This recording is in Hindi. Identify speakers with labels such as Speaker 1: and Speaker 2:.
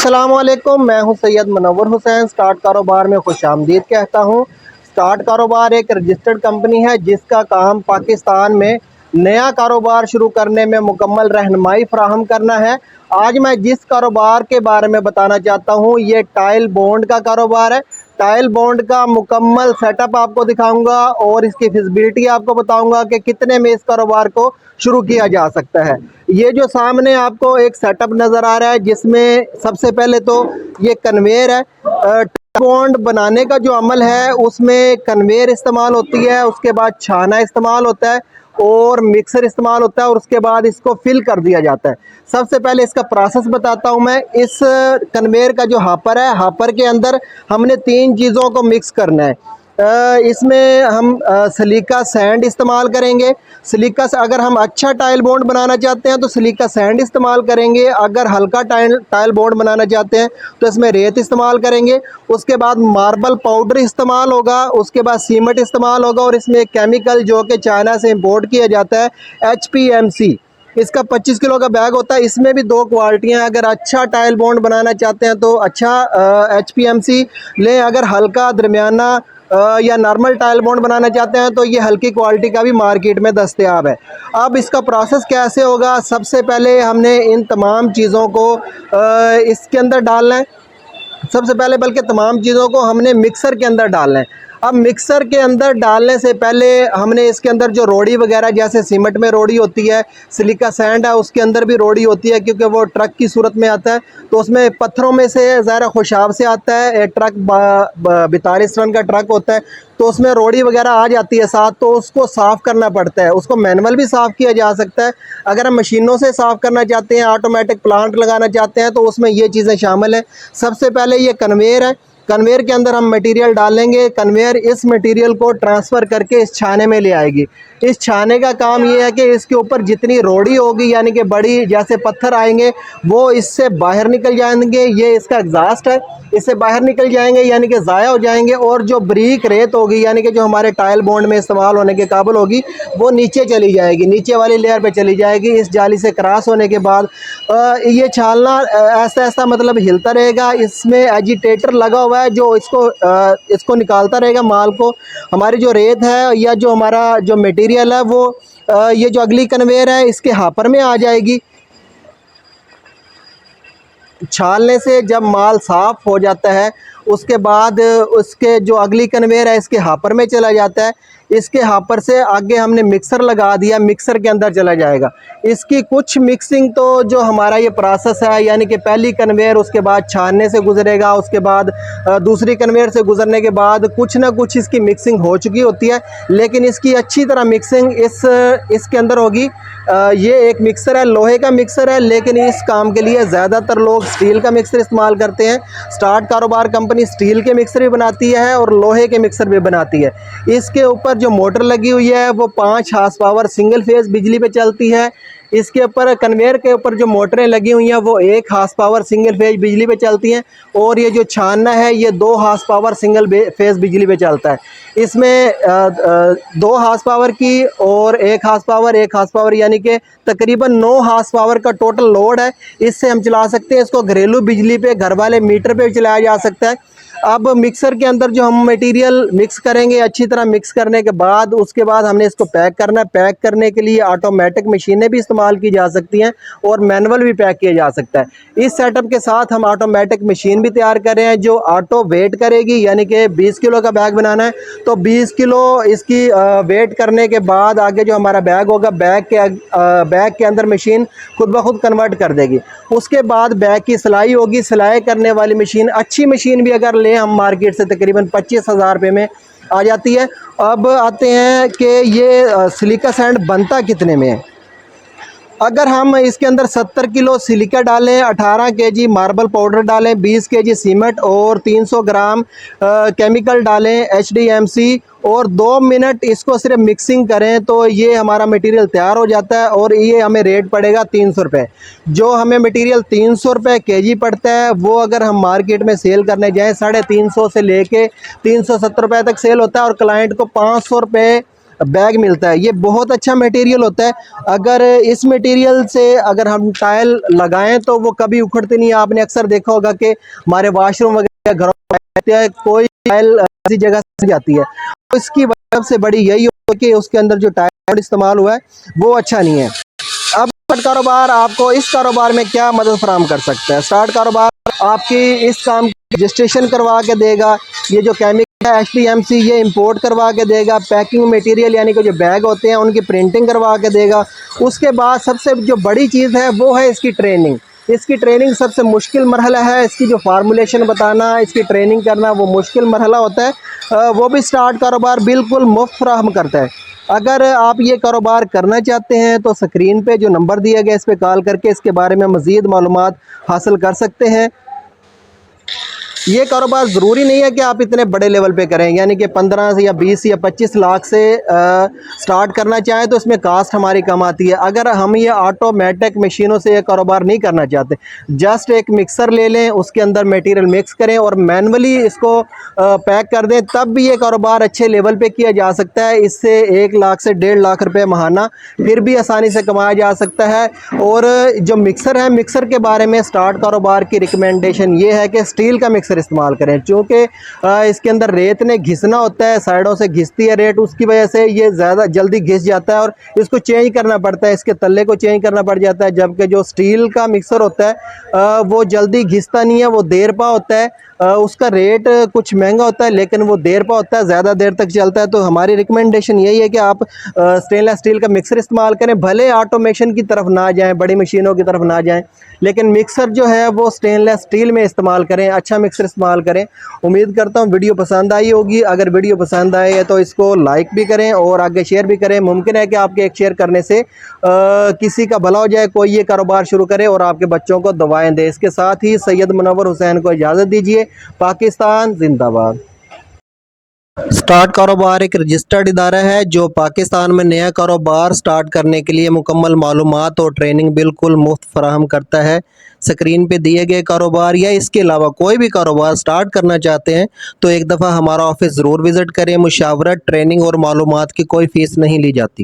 Speaker 1: अस्सलामुअलैकुम, मैं हूं सैयद मुनव्वर हुसैन। स्टार्ट कारोबार में खुशामदीद कहता हूं। स्टार्ट कारोबार एक रजिस्टर्ड कंपनी है जिसका काम पाकिस्तान में नया कारोबार शुरू करने में मुकम्मल रहनुमाई फराहम करना है। आज मैं जिस कारोबार के बारे में बताना चाहता हूं ये टाइल बॉन्ड का कारोबार है। टाइल बॉन्ड का मुकम्मल सेटअप आपको दिखाऊंगा और इसकी फिजिबिलिटी आपको बताऊंगा कि कितने में इस कारोबार को शुरू किया जा सकता है। ये जो सामने आपको एक सेटअप नज़र आ रहा है जिसमें सबसे पहले तो ये कन्वेयर है। बॉन्ड बनाने का जो अमल है उसमें कन्वेयर इस्तेमाल होती है, उसके बाद छाना इस्तेमाल होता है और मिक्सर इस्तेमाल होता है और उसके बाद इसको फिल कर दिया जाता है। सबसे पहले इसका प्रोसेस बताता हूँ मैं। इस कन्वेयर का जो हापर है, हापर के अंदर हमने 3 चीज़ों को मिक्स करना है। इसमें हम सिलिका सैंड इस्तेमाल करेंगे। सिलिका से अगर हम अच्छा टाइल बॉन्ड बनाना चाहते हैं तो सिलिका सैंड इस्तेमाल करेंगे। अगर हल्का टाइल बॉन्ड बनाना चाहते हैं तो इसमें रेत इस्तेमाल करेंगे। उसके बाद मार्बल पाउडर इस्तेमाल होगा, उसके बाद सीमेंट इस्तेमाल होगा और इसमें एक केमिकल जो कि चाइना से इंपोर्ट किया जाता है HPMC। इसका 25 किलो का बैग होता है। इसमें भी 2 क्वालिटियाँ हैं। अगर अच्छा टाइल बॉन्ड बनाना चाहते हैं तो अच्छा HPMC लें, अगर हल्का दरमियाना या नॉर्मल टाइल बॉन्ड बनाना चाहते हैं तो ये हल्की क्वालिटी का भी मार्केट में दस्तयाब है। अब इसका प्रोसेस कैसे होगा, सबसे पहले हमने इन तमाम चीज़ों को इसके अंदर डालना है। सबसे पहले बल्कि तमाम चीज़ों को हमने मिक्सर के अंदर डालना है। अब मिक्सर के अंदर डालने से पहले हमने इसके अंदर जो रोड़ी वगैरह, जैसे सीमेंट में रोड़ी होती है, सिलिका सैंड है उसके अंदर भी रोड़ी होती है क्योंकि वो ट्रक की सूरत में आता है तो उसमें पत्थरों में से ज़रा खुशाब से आता है। एक ट्रक 42 टन का ट्रक होता है तो उसमें रोड़ी वगैरह आ जाती है साथ, तो उसको साफ़ करना पड़ता है। उसको मैनुअल भी साफ़ किया जा सकता है। अगर हम मशीनों से साफ़ करना चाहते हैं, ऑटोमेटिक प्लांट लगाना चाहते हैं तो उसमें ये चीज़ें शामिल हैं। सबसे पहले ये कन्वेयर है। कन्वेयर के अंदर हम मटेरियल डालेंगे। कन्वेयर इस मटेरियल को ट्रांसफ़र करके इस छाने में ले आएगी। इस छाने का काम ये है कि इसके ऊपर जितनी रोड़ी होगी यानी कि बड़ी जैसे पत्थर आएंगे वो इससे बाहर निकल जाएंगे। ये इसका एग्जॉस्ट है, इससे बाहर निकल जाएंगे यानी कि ज़ाया हो जाएंगे और जो बारीक रेत होगी यानी कि जो हमारे टाइल बॉन्ड में इस्तेमाल होने के काबिल होगी वो नीचे चली जाएगी, नीचे वाली लेयर पे चली जाएगी। इस जाली से क्रॉस होने के बाद ये छालना ऐसा ऐसा मतलब हिलता रहेगा। इसमें एजिटेटर लगा हुआ है जो इसको निकालता रहेगा माल को। हमारी जो रेत है या जो हमारा जो मटेरियल है वो ये जो अगली कन्वेयर है इसके हापर में आ जाएगी। छालने से जब माल साफ़ हो जाता है उसके बाद उसके जो अगली कन्वेयर है इसके हापर में चला जाता है। इसके हापर से आगे हमने मिक्सर लगा दिया, मिक्सर के अंदर चला जाएगा। इसकी कुछ मिक्सिंग तो जो हमारा ये प्रोसेस है यानी कि पहली कन्वेयर उसके बाद छानने से गुजरेगा, उसके बाद दूसरी कन्वेयर से गुजरने के बाद कुछ ना कुछ इसकी मिक्सिंग हो चुकी होती है, लेकिन इसकी अच्छी तरह मिक्सिंग इसके अंदर होगी। ये एक मिक्सर है, लोहे का मिक्सर है, लेकिन इस काम के लिए ज़्यादातर लोग स्टील का मिक्सर इस्तेमाल करते हैं। स्टार्ट कारोबार कंपनी स्टील के मिक्सर भी बनाती है और लोहे के मिक्सर भी बनाती है। इसके ऊपर जो मोटर लगी हुई है वो 5 हार्स पावर सिंगल फेज बिजली पे चलती है। इसके ऊपर कन्वेयर के ऊपर जो मोटरें लगी हुई हैं वो 1 हार्स पावर सिंगल फेज बिजली पे चलती हैं और ये जो छानना है ये 2 हार्स पावर सिंगल फेज बिजली पे चलता है। इसमें 2 हार्स पावर की और 1 हार्स पावर यानी कि तकरीबन 9 हार्स पावर का टोटल लोड है। इससे हम चला सकते हैं। इसको घरेलू बिजली पे, घर वाले मीटर पे भी चलाया जा सकता है। अब मिक्सर के अंदर जो हम मटेरियल मिक्स करेंगे, अच्छी तरह मिक्स करने के बाद उसके बाद हमने इसको पैक करना है। पैक करने के लिए ऑटोमेटिक मशीनें भी इस्तेमाल की जा सकती हैं और मैनुअल भी पैक किया जा सकता है। इस सेटअप के साथ हम ऑटोमेटिक मशीन भी तैयार कर रहे हैं जो ऑटो वेट करेगी, यानी कि 20 किलो का बैग बनाना है तो 20 किलो इसकी वेट करने के बाद आगे जो हमारा बैग होगा, बैग के अंदर मशीन खुद ब खुद कन्वर्ट कर देगी। उसके बाद बैग की सिलाई होगी। सिलाई करने वाली मशीन, अच्छी मशीन भी अगर लें हम मार्केट से तकरीबन 25,000 रुपये में आ जाती है। अब आते हैं कि ये सिलिका सैंड बनता कितने में है। अगर हम इसके अंदर 70 किलो सिलिका डालें, 18 केजी मार्बल पाउडर डालें, 20 केजी सीमेंट और 300 ग्राम केमिकल डालें HDMC और 2 मिनट इसको सिर्फ मिक्सिंग करें तो ये हमारा मटेरियल तैयार हो जाता है और ये हमें रेट पड़ेगा 300 रुपये। जो हमें मटेरियल 300 रुपये केजी पड़ता है वो अगर हम मार्केट में सेल करने जाएँ 350 से लेके 370 रुपये तक सेल होता है और क्लाइंट को 500 रुपये बैग मिलता है। ये बहुत अच्छा मटेरियल होता है। अगर इस मटेरियल से अगर हम टाइल लगाएं तो वो कभी उखड़ते नहीं है। आपने अक्सर देखा होगा कि हमारे वॉशरूम वगैरह घरों में कोई टाइल ऐसी जगह से जाती है, तो इसकी वजह से बड़ी यही हो कि उसके अंदर जो टाइल इस्तेमाल हुआ है वो अच्छा नहीं है। अब स्टार्ट कारोबार आपको इस कारोबार में क्या मदद फराहम कर सकता है? स्टार्ट कारोबार आपकी इस काम की रजिस्ट्रेशन करवा के देगा। ये जो केमिकल है HTMC ये इंपोर्ट करवा के देगा। पैकिंग मटेरियल यानी कि जो बैग होते हैं उनकी प्रिंटिंग करवा के देगा। उसके बाद सबसे जो बड़ी चीज़ है वो है इसकी ट्रेनिंग। इसकी ट्रेनिंग सबसे मुश्किल मरहला है। इसकी जो फार्मूलेशन बताना, इसकी ट्रेनिंग करना वो मुश्किल मरहला होता है। वो भी स्टार्ट कारोबार बिल्कुल मुफ्त फराहम करता है। अगर आप ये कारोबार करना चाहते हैं तो स्क्रीन पे जो नंबर दिया गया इस पे कॉल करके इसके बारे में मज़ीद मालूमात हासिल कर सकते हैं। ये कारोबार ज़रूरी नहीं है कि आप इतने बड़े लेवल पे करें, यानी कि 15 से या 20 या 25 लाख से स्टार्ट करना चाहें तो इसमें कास्ट हमारी कम आती है। अगर हम ये ऑटोमेटिक मशीनों से ये कारोबार नहीं करना चाहते, जस्ट एक मिक्सर ले लें, उसके अंदर मटेरियल मिक्स करें और मैनुअली इसको पैक कर दें, तब भी ये कारोबार अच्छे लेवल पे किया जा सकता है। इससे 1 लाख से 1.5 लाख रुपए माहाना फिर भी आसानी से कमाया जा सकता है। और जो मिक्सर है, मिक्सर के बारे में स्टार्ट कारोबार की रिकमेंडेशन ये है कि स्टील का मिक्सर इस्तेमाल करें, क्योंकि इसके अंदर रेत ने घिसना होता है, साइडों से घिसती है रेत, उसकी वजह से ये ज़्यादा जल्दी घिस जाता है और इसको चेंज करना पड़ता है, इसके तल्ले को चेंज करना पड़ जाता है। जबकि जो स्टील का मिक्सर होता है वो जल्दी घिसता नहीं है, वो देर पा होता है। उसका रेट कुछ महंगा होता है लेकिन वो देर पा होता है, ज़्यादा देर तक चलता है। तो हमारी रिकमेंडेशन यही है कि आप स्टेनलेस स्टील का मिक्सर इस्तेमाल करें। भले ऑटोमेशन की तरफ ना जाएं, बड़ी मशीनों की तरफ ना जाएं, लेकिन मिक्सर जो है वो स्टेनलेस स्टील में इस्तेमाल करें, अच्छा मिक्सर इस्तेमाल करें। उम्मीद करता हूँ वीडियो पसंद आई होगी। अगर वीडियो पसंद आए तो इसको लाइक भी करें और आगे शेयर भी करें। मुमकिन है कि आपके एक शेयर करने से किसी का भला हो जाए, कोई ये कारोबार शुरू करे और आपके बच्चों को दवाएं दे। इसके साथ ही सैयद मुनव्वर हुसैन को इजाज़त दीजिए। पाकिस्तान जिंदाबाद। स्टार्ट कारोबार एक रजिस्टर्ड इदारा है जो पाकिस्तान में नया कारोबार स्टार्ट करने के लिए मुकम्मल मालूमात और ट्रेनिंग बिल्कुल मुफ्त फराहम करता है। स्क्रीन पे दिए गए कारोबार या इसके अलावा कोई भी कारोबार स्टार्ट करना चाहते हैं तो एक दफ़ा हमारा ऑफिस ज़रूर विज़िट करें। मुशावरत, ट्रेनिंग और मालूमात की कोई फ़ीस नहीं ली जाती।